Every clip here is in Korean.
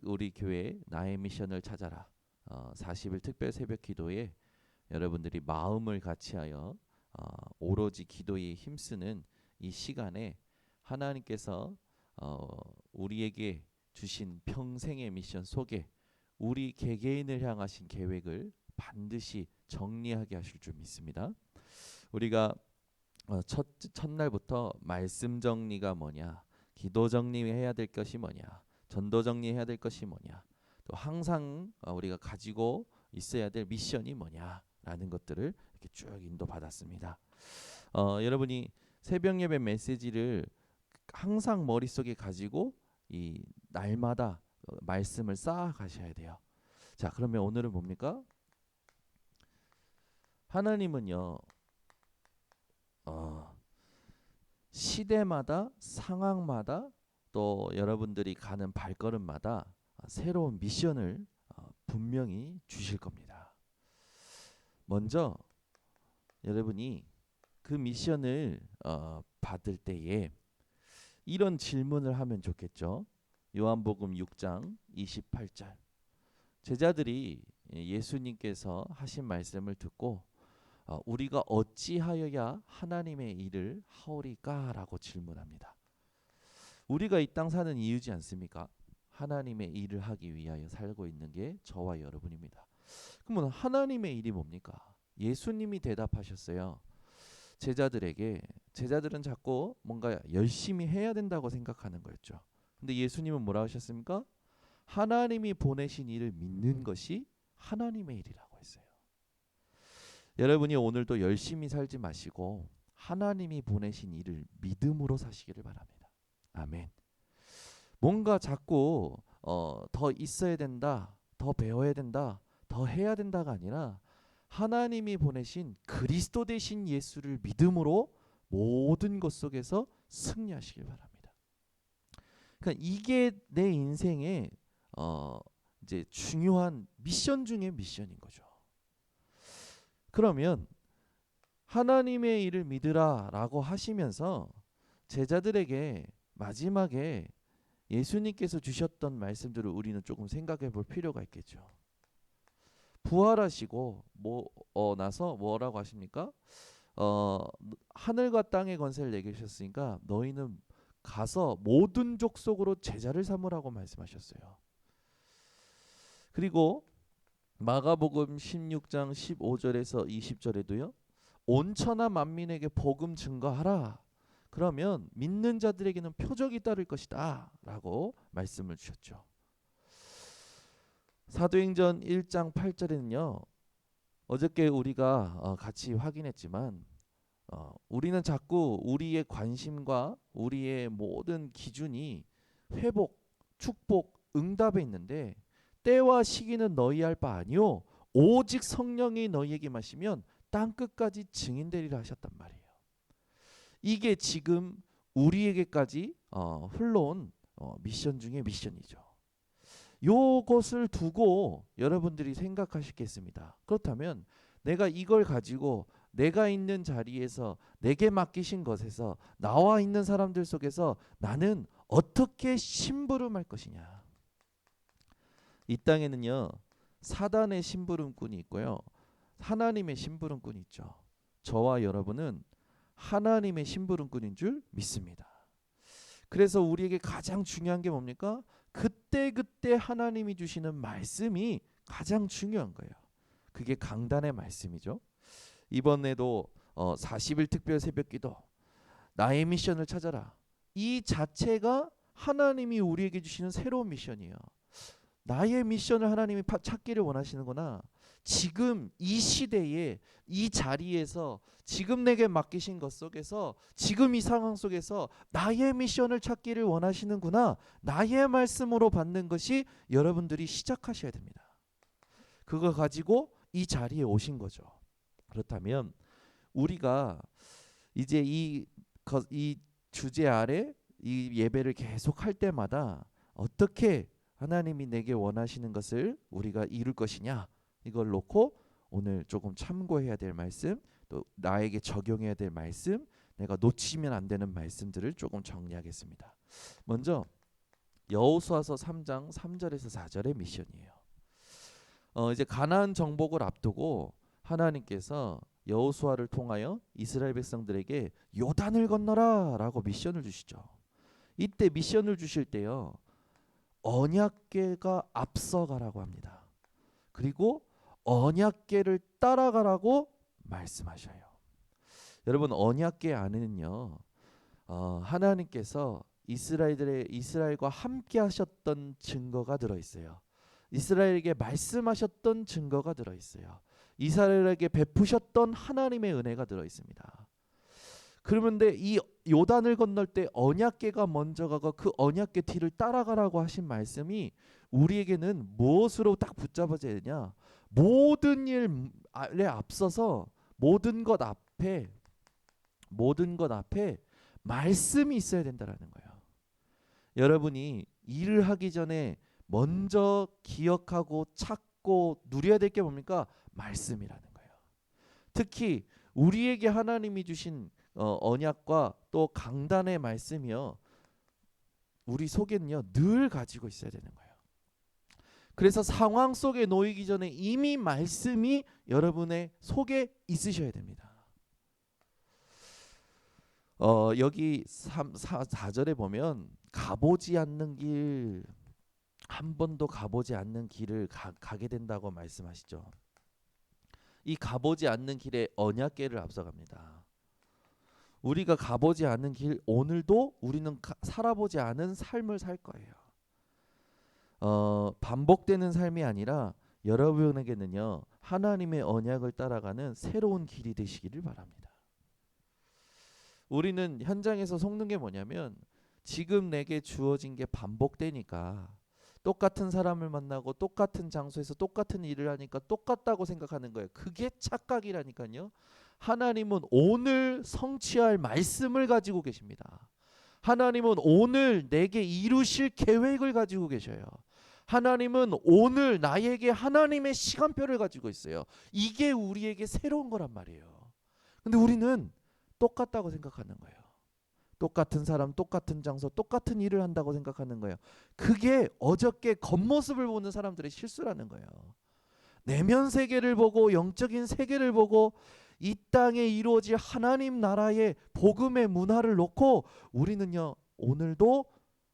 우리 교회 나의 미션을 찾아라 40일 특별 새벽 기도에 여러분들이 마음을 같이하여 오로지 기도에 힘쓰는 이 시간에 하나님께서 우리에게 주신 평생의 미션 속에 우리 개개인을 향하신 계획을 반드시 정리하게 하실 줄 믿습니다. 우리가 첫날부터 말씀 정리가 뭐냐, 기도 정리해야 될 것이 뭐냐, 전도 정리해야 될 것이 뭐냐, 또 항상 우리가 가지고 있어야 될 미션이 뭐냐라는 것들을 이렇게 쭉 인도받았습니다. 여러분이 새벽 예배 메시지를 항상 머릿속에 가지고 이 날마다 말씀을 쌓아 가셔야 돼요. 자, 그러면 오늘은 뭡니까? 하나님은요, 시대마다 상황마다 또 여러분들이 가는 발걸음마다 새로운 미션을 분명히 주실 겁니다. 먼저 여러분이 그 미션을 받을 때에 이런 질문을 하면 좋겠죠. 요한복음 6장 28절. 제자들이 예수님께서 하신 말씀을 듣고 우리가 어찌하여야 하나님의 일을 하오리까? 라고 질문합니다. 우리가 이 땅 사는 이유지 않습니까? 하나님의 일을 하기 위하여 살고 있는 게 저와 여러분입니다. 그러면 하나님의 일이 뭡니까? 예수님이 대답하셨어요. 제자들은 자꾸 뭔가 열심히 해야 된다고 생각하는 거였죠. 근데 예수님은 뭐라 하셨습니까? 하나님이 보내신 일을 믿는 것이 하나님의 일이라고 했어요. 여러분이 오늘도 열심히 살지 마시고 하나님이 보내신 일을 믿음으로 사시기를 바랍니다. 아멘. 뭔가 자꾸 더 있어야 된다, 더 배워야 된다, 더 해야 된다가 아니라 하나님이 보내신 그리스도 되신 예수를 믿음으로 모든 것 속에서 승리하시길 바랍니다. 그러니까 이게 내 인생의 이제 중요한 미션 중의 미션인 거죠. 그러면 하나님의 일을 믿으라 라고 하시면서 제자들에게 마지막에 예수님께서 주셨던 말씀들을 우리는 조금 생각해 볼 필요가 있겠죠. 부활하시고 나서 뭐라고 하십니까? 하늘과 땅의 권세를 내게 주셨으니까 너희는 가서 모든 족속으로 제자를 삼으라고 말씀하셨어요. 그리고 마가복음 16장 15절에서 20절에도요. 온 천하 만민에게 복음 증거하라. 그러면 믿는 자들에게는 표적이 따를 것이다 라고 말씀을 주셨죠. 사도행전 1장 8절에는요. 어저께 우리가 같이 확인했지만 우리는 자꾸 우리의 관심과 우리의 모든 기준이 회복, 축복, 응답에 있는데 때와 시기는 너희 할 바 아니요 오직 성령이 너희에게 마시면 땅끝까지 증인되리라 하셨단 말이에요. 이게 지금 우리에게까지 흘러온 미션 중에 미션이죠. 요것을 두고 여러분들이 생각하시겠습니다. 그렇다면 내가 이걸 가지고 내가 있는 자리에서 내게 맡기신 것에서 나와 있는 사람들 속에서 나는 어떻게 심부름할 것이냐. 이 땅에는요. 사단의 심부름꾼이 있고요. 하나님의 심부름꾼이 있죠. 저와 여러분은 하나님의 심부름꾼인 줄 믿습니다. 그래서 우리에게 가장 중요한 게 뭡니까? 그때그때 하나님이 주시는 말씀이 가장 중요한 거예요. 그게 강단의 말씀이죠. 이번에도 40일 특별 새벽기도 나의 미션을 찾아라. 이 자체가 하나님이 우리에게 주시는 새로운 미션이에요. 나의 미션을 하나님이 찾기를 원하시는구나. 지금 이 시대에 이 자리에서 지금 내게 맡기신 것 속에서 지금 이 상황 속에서 나의 미션을 찾기를 원하시는구나. 나의 말씀으로 받는 것이 여러분들이 시작하셔야 됩니다. 그거 가지고 이 자리에 오신 거죠. 그렇다면 우리가 이제 이 주제 아래 이 예배를 계속 할 때마다 어떻게 하나님이 내게 원하시는 것을 우리가 이룰 것이냐 이걸 놓고 오늘 조금 참고해야 될 말씀 또 나에게 적용해야 될 말씀 내가 놓치면 안 되는 말씀들을 조금 정리하겠습니다. 먼저 여호수아서 3장 3절에서 4절의 미션이에요. 이제 가나안 정복을 앞두고 하나님께서 여호수아를 통하여 이스라엘 백성들에게 요단을 건너라라고 미션을 주시죠. 이때 미션을 주실 때요. 언약궤가 앞서가라고 합니다. 그리고 언약궤를 따라가라고 말씀하셔요. 여러분 언약궤 안에는요. 하나님께서 이스라엘과 함께 하셨던 증거가 들어 있어요. 이스라엘에게 말씀하셨던 증거가 들어 있어요. 이스라엘에게 베푸셨던 하나님의 은혜가 들어 있습니다. 그런데 이 요단을 건널 때 언약궤가 먼저 가고 그 언약궤 뒤를 따라가라고 하신 말씀이 우리에게는 무엇으로 딱 붙잡아져야 되냐? 모든 일에 앞서서 모든 것 앞에 말씀이 있어야 된다라는 거예요. 여러분이 일을 하기 전에 먼저 기억하고 찾고 누려야 될 게 뭡니까? 말씀이라는 거예요. 특히 우리에게 하나님이 주신 언약과 또 강단의 말씀이요. 우리 속에는요 늘 가지고 있어야 되는 거예요. 그래서 상황 속에 놓이기 전에 이미 말씀이 여러분의 속에 있으셔야 됩니다. 여기 4절에 보면 가보지 않는 길, 한 번도 가보지 않는 길을 가게 된다고 말씀하시죠. 이 가보지 않는 길에 언약궤를 앞서갑니다. 우리가 가보지 않는 길, 오늘도 우리는 살아보지 않은 삶을 살 거예요. 반복되는 삶이 아니라 여러분에게는요 하나님의 언약을 따라가는 새로운 길이 되시기를 바랍니다. 우리는 현장에서 속는 게 뭐냐면 지금 내게 주어진 게 반복되니까 똑같은 사람을 만나고 똑같은 장소에서 똑같은 일을 하니까 똑같다고 생각하는 거예요. 그게 착각이라니까요. 하나님은 오늘 성취할 말씀을 가지고 계십니다. 하나님은 오늘 내게 이루실 계획을 가지고 계셔요. 하나님은 오늘 나에게 하나님의 시간표를 가지고 있어요. 이게 우리에게 새로운 거란 말이에요. 근데 우리는 똑같다고 생각하는 거예요. 똑같은 사람, 똑같은 장소, 똑같은 일을 한다고 생각하는 거예요. 그게 어저께 겉모습을 보는 사람들의 실수라는 거예요. 내면 세계를 보고 영적인 세계를 보고 이 땅에 이루어질 하나님 나라의 복음의 문화를 놓고 우리는요 오늘도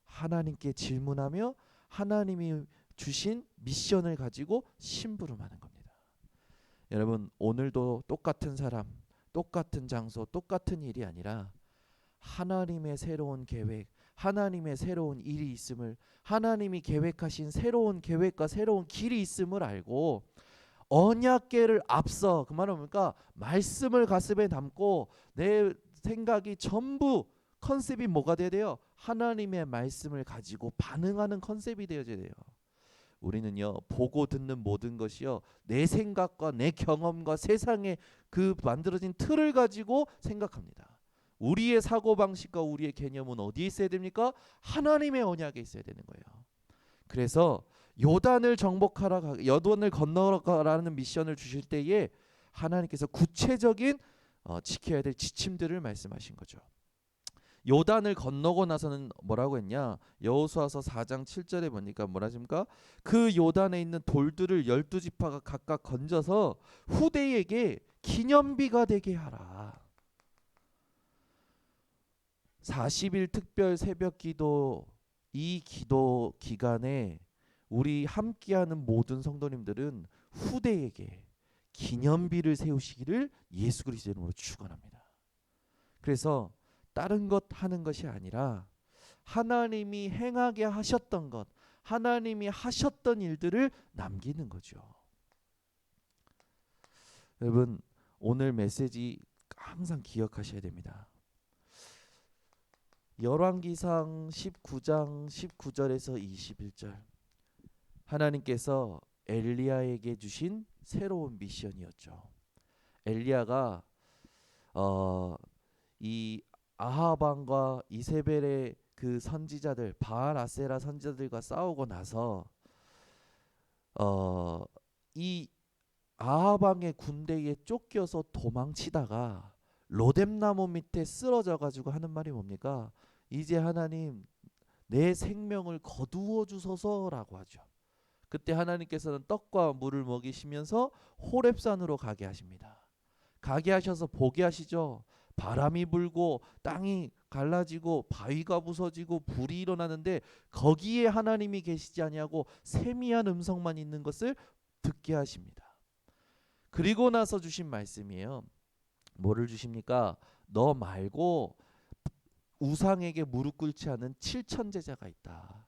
하나님께 질문하며 하나님이 주신 미션을 가지고 심부름하는 겁니다. 여러분 오늘도 똑같은 사람, 똑같은 장소, 똑같은 일이 아니라 하나님의 새로운 계획, 하나님의 새로운 일이 있음을, 하나님이 계획하신 새로운 계획과 새로운 길이 있음을 알고 언약궤를 앞서, 그 말은 뭡니까? 말씀을 가슴에 담고 내 생각이 전부 컨셉이 뭐가 돼야 돼요? 하나님의 말씀을 가지고 반응하는 컨셉이 되어져야 돼요. 우리는요 보고 듣는 모든 것이요 내 생각과 내 경험과 세상의 그 만들어진 틀을 가지고 생각합니다. 우리의 사고방식과 우리의 개념은 어디에 있어야 됩니까? 하나님의 언약에 있어야 되는 거예요. 그래서 요단을 건너가라는 미션을 주실 때에 하나님께서 구체적인 지켜야 될 지침들을 말씀하신 거죠. 요단을 건너고 나서는 뭐라고 했냐? 여호수아서 4장 7절에 보니까 뭐라 하십니까? 그 요단에 있는 돌들을 12지파가 각각 건져서 후대에게 기념비가 되게 하라. 40일 특별 새벽 기도, 이 기도 기간에 우리 함께하는 모든 성도님들은 후대에게 기념비를 세우시기를 예수 그리스도의 이름으로 축원합니다. 그래서 다른 것 하는 것이 아니라 하나님이 행하게 하셨던 것, 하나님이 하셨던 일들을 남기는 거죠. 여러분 오늘 메시지 항상 기억하셔야 됩니다. 열왕기상 19장 19절에서 21절 하나님께서 엘리야에게 주신 새로운 미션이었죠. 엘리야가 이 아합 왕과 이세벨의 그 선지자들 바알 아세라 선지자들과 싸우고 나서 이 아합 왕의 군대에 쫓겨서 도망치다가 로뎀나무 밑에 쓰러져 가지고 하는 말이 뭡니까? 이제 하나님 내 생명을 거두어 주소서라고 하죠. 그때 하나님께서는 떡과 물을 먹이시면서 호렙산으로 가게 하십니다. 가게 하셔서 보게 하시죠. 바람이 불고 땅이 갈라지고 바위가 부서지고 불이 일어나는데 거기에 하나님이 계시지 아니하고 세미한 음성만 있는 것을 듣게 하십니다. 그리고 나서 주신 말씀이에요. 뭐를 주십니까? 너 말고 우상에게 무릎 꿇지 않은 7천 제자가 있다.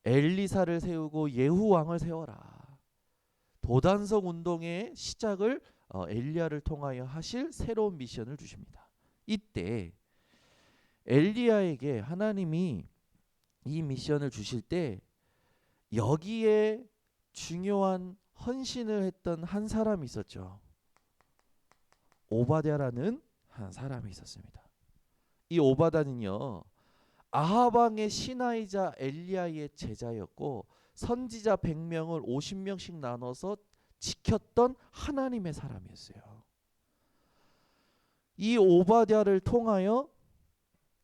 엘리사를 세우고 예후 왕을 세워라. 도단성 운동의 시작을 엘리야를 통하여 하실 새로운 미션을 주십니다. 이때 엘리야에게 하나님이 이 미션을 주실 때 여기에 중요한 헌신을 했던 한 사람이 있었죠. 오바댜라는 한 사람이 있었습니다. 이 오바댜는요, 아합 왕의 신하이자 엘리야의 제자였고 선지자 100명을 50명씩 나눠서 지켰던 하나님의 사람이었어요. 이 오바댜를 통하여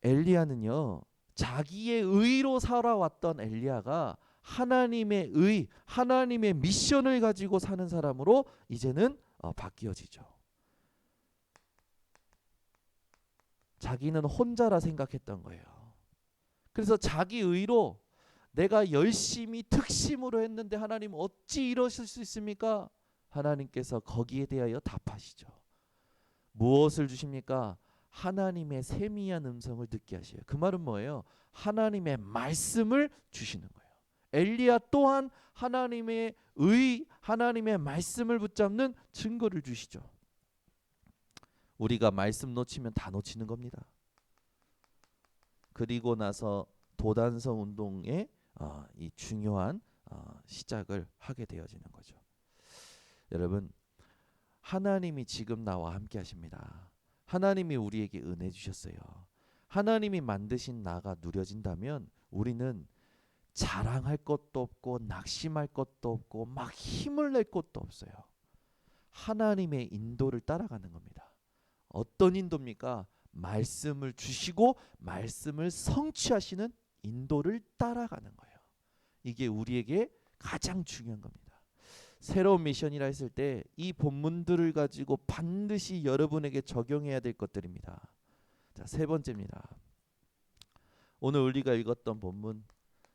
엘리야는요, 자기의 의로 살아왔던 엘리야가 하나님의 의, 하나님의 미션을 가지고 사는 사람으로 이제는 바뀌어지죠. 자기는 혼자라 생각했던 거예요. 그래서 자기 의로 내가 열심히 특심으로 했는데 하나님 어찌 이러실 수 있습니까? 하나님께서 거기에 대하여 답하시죠. 무엇을 주십니까? 하나님의 세미한 음성을 듣게 하셔요. 그 말은 뭐예요? 하나님의 말씀을 주시는 거예요. 엘리야 또한 하나님의 하나님의 말씀을 붙잡는 증거를 주시죠. 우리가 말씀 놓치면 다 놓치는 겁니다. 그리고 나서 도단성 운동의 이 중요한 시작을 하게 되어지는 거죠. 여러분, 하나님이 지금 나와 함께 하십니다. 하나님이 우리에게 은혜 주셨어요. 하나님이 만드신 나가 누려진다면 우리는 자랑할 것도 없고 낙심할 것도 없고 막 힘을 낼 것도 없어요. 하나님의 인도를 따라가는 겁니다. 어떤 인도입니까? 말씀을 주시고 말씀을 성취하시는 인도를 따라가는 거예요. 이게 우리에게 가장 중요한 겁니다. 새로운 미션이라 했을 때 이 본문들을 가지고 반드시 여러분에게 적용해야 될 것들입니다. 자, 세 번째입니다. 오늘 우리가 읽었던 본문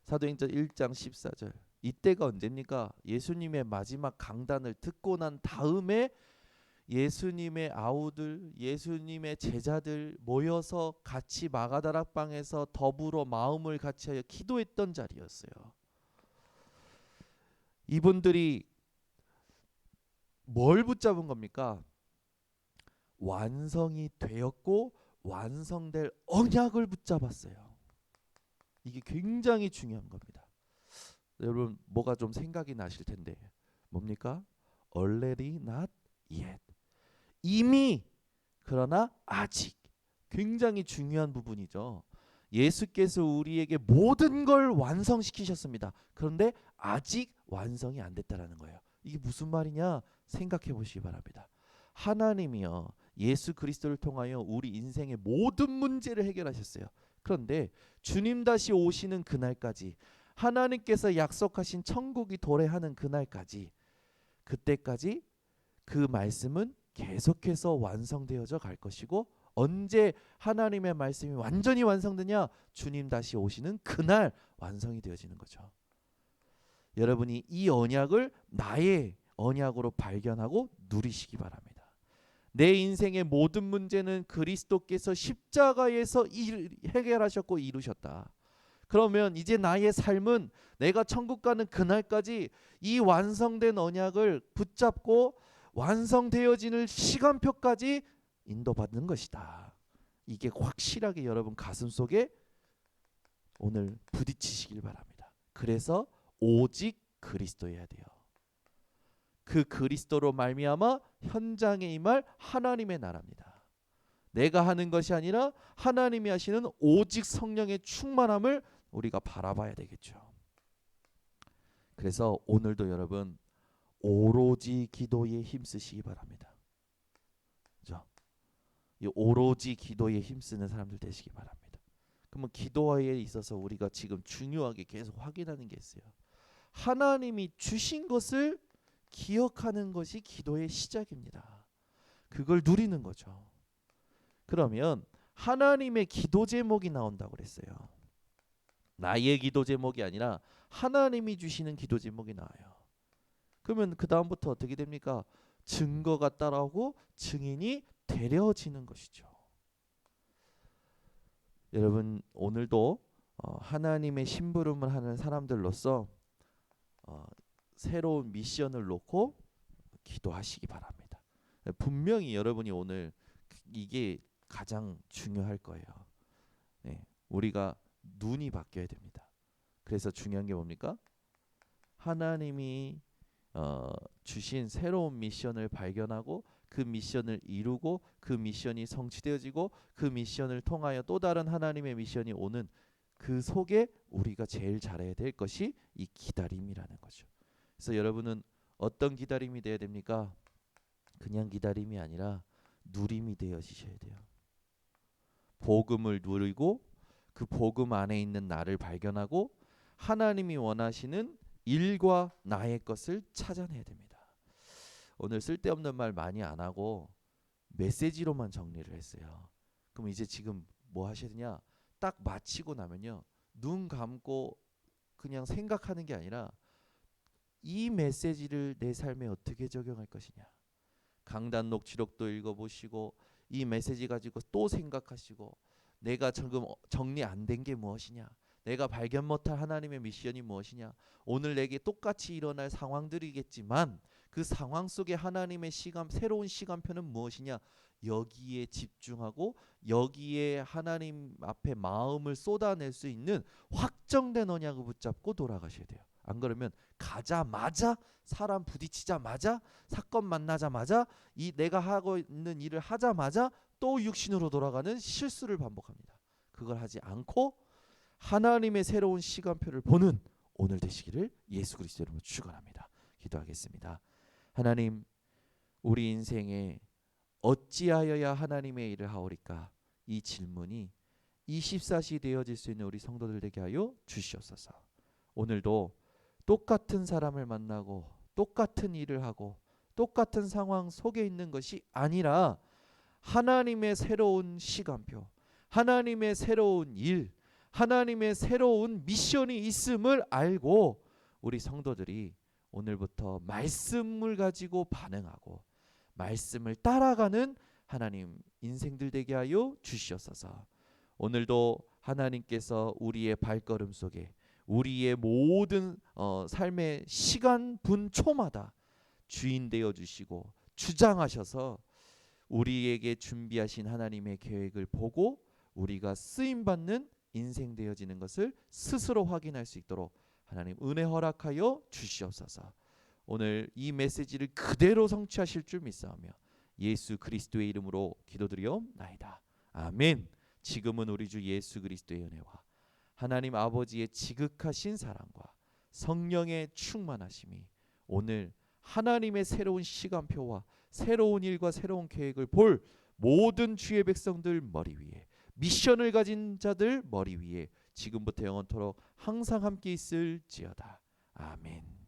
사도행전 1장 14절. 이때가 언제입니까? 예수님의 마지막 강단을 듣고 난 다음에 예수님의 아우들, 예수님의 제자들 모여서 같이 마가다락방에서 더불어 마음을 같이하여 기도했던 자리였어요. 이분들이 뭘 붙잡은 겁니까? 완성이 되었고 완성될 언약을 붙잡았어요. 이게 굉장히 중요한 겁니다. 여러분 뭐가 좀 생각이 나실 텐데 뭡니까? Already not yet. 이미 그러나 아직. 굉장히 중요한 부분이죠. 예수께서 우리에게 모든 걸 완성시키셨습니다. 그런데 아직 완성이 안 됐다라는 거예요. 이게 무슨 말이냐 생각해 보시기 바랍니다. 하나님이요 예수 그리스도를 통하여 우리 인생의 모든 문제를 해결하셨어요. 그런데 주님 다시 오시는 그날까지 하나님께서 약속하신 천국이 도래하는 그날까지 그때까지 그 말씀은 계속해서 완성되어져 갈 것이고 언제 하나님의 말씀이 완전히 완성되냐? 주님 다시 오시는 그날 완성이 되어지는 거죠. 여러분이 이 언약을 나의 언약으로 발견하고 누리시기 바랍니다. 내 인생의 모든 문제는 그리스도께서 십자가에서 해결하셨고 이루셨다. 그러면 이제 나의 삶은 내가 천국 가는 그날까지 이 완성된 언약을 붙잡고 완성되어지는 시간표까지 인도받는 것이다. 이게 확실하게 여러분 가슴속에 오늘 부딪히시길 바랍니다. 그래서 오직 그리스도여야 돼요. 그 그리스도로 말미암아 현장에 임할 하나님의 나라입니다. 내가 하는 것이 아니라 하나님이 하시는 오직 성령의 충만함을 우리가 바라봐야 되겠죠. 그래서 오늘도 여러분 오로지 기도에 힘쓰시기 바랍니다. 그렇죠? 이 오로지 기도에 힘쓰는 사람들 되시기 바랍니다. 그러면 기도에 있어서 우리가 지금 중요하게 계속 확인하는 게 있어요. 하나님이 주신 것을 기억하는 것이 기도의 시작입니다. 그걸 누리는 거죠. 그러면 하나님의 기도 제목이 나온다고 그랬어요. 나의 기도 제목이 아니라 하나님이 주시는 기도 제목이 나와요. 그러면 그 다음부터 어떻게 됩니까? 증거가 따라오고 증인이 데려지는 것이죠. 여러분 오늘도 하나님의 심부름을 하는 사람들로서 새로운 미션을 놓고 기도하시기 바랍니다. 분명히 여러분이 오늘 이게 가장 중요할 거예요. 네, 우리가 눈이 바뀌어야 됩니다. 그래서 중요한 게 뭡니까? 하나님이 주신 새로운 미션을 발견하고 그 미션을 이루고 그 미션이 성취되어지고 그 미션을 통하여 또 다른 하나님의 미션이 오는 그 속에 우리가 제일 잘해야 될 것이 이 기다림이라는 거죠. 그래서 여러분은 어떤 기다림이 돼야 됩니까? 그냥 기다림이 아니라 누림이 되어지셔야 돼요. 복음을 누리고 그 복음 안에 있는 나를 발견하고 하나님이 원하시는 일과 나의 것을 찾아내야 됩니다. 오늘 쓸데없는 말 많이 안 하고 메시지로만 정리를 했어요. 그럼 이제 지금 뭐 하셔야 되냐? 딱 마치고 나면요. 눈 감고 그냥 생각하는 게 아니라 이 메시지를 내 삶에 어떻게 적용할 것이냐. 강단 녹취록도 읽어보시고 이 메시지 가지고 또 생각하시고 내가 지금 정리 안 된 게 무엇이냐. 내가 발견 못할 하나님의 미션이 무엇이냐. 오늘 내게 똑같이 일어날 상황들이겠지만 그 상황 속에 하나님의 새로운 시간표는 무엇이냐. 여기에 집중하고 여기에 하나님 앞에 마음을 쏟아낼 수 있는 확정된 언약을 붙잡고 돌아가셔야 돼요. 안 그러면 가자마자 사람 부딪히자마자 사건 만나자마자 이 내가 하고 있는 일을 하자마자 또 육신으로 돌아가는 실수를 반복합니다. 그걸 하지 않고 하나님의 새로운 시간표를 보는 오늘 되시기를 예수 그리스도 이름으로 축원합니다. 기도하겠습니다. 하나님, 우리 인생에 어찌하여야 하나님의 일을 하오리까? 이 질문이 24시 되어질 수 있는 우리 성도들 되게 하여 주시옵소서. 오늘도 똑같은 사람을 만나고 똑같은 일을 하고 똑같은 상황 속에 있는 것이 아니라 하나님의 새로운 시간표, 하나님의 새로운 일, 하나님의 새로운 미션이 있음을 알고 우리 성도들이 오늘부터 말씀을 가지고 반응하고 말씀을 따라가는 하나님 인생들 되게 하여 주시옵소서. 오늘도 하나님께서 우리의 발걸음 속에 우리의 모든 삶의 시간 분초마다 주인 되어 주시고 주장하셔서 우리에게 준비하신 하나님의 계획을 보고 우리가 쓰임 받는 인생 되어지는 것을 스스로 확인할 수 있도록 하나님 은혜 허락하여 주시옵소서. 오늘 이 메시지를 그대로 성취하실 줄 믿사오며 예수 그리스도의 이름으로 기도드리옵나이다. 아멘. 지금은 우리 주 예수 그리스도의 은혜와 하나님 아버지의 지극하신 사랑과 성령의 충만하심이 오늘 하나님의 새로운 시간표와 새로운 일과 새로운 계획을 볼 모든 주의 백성들 머리 위에 미션을 가진 자들 머리 위에 지금부터 영원토록 항상 함께 있을지어다. 아멘.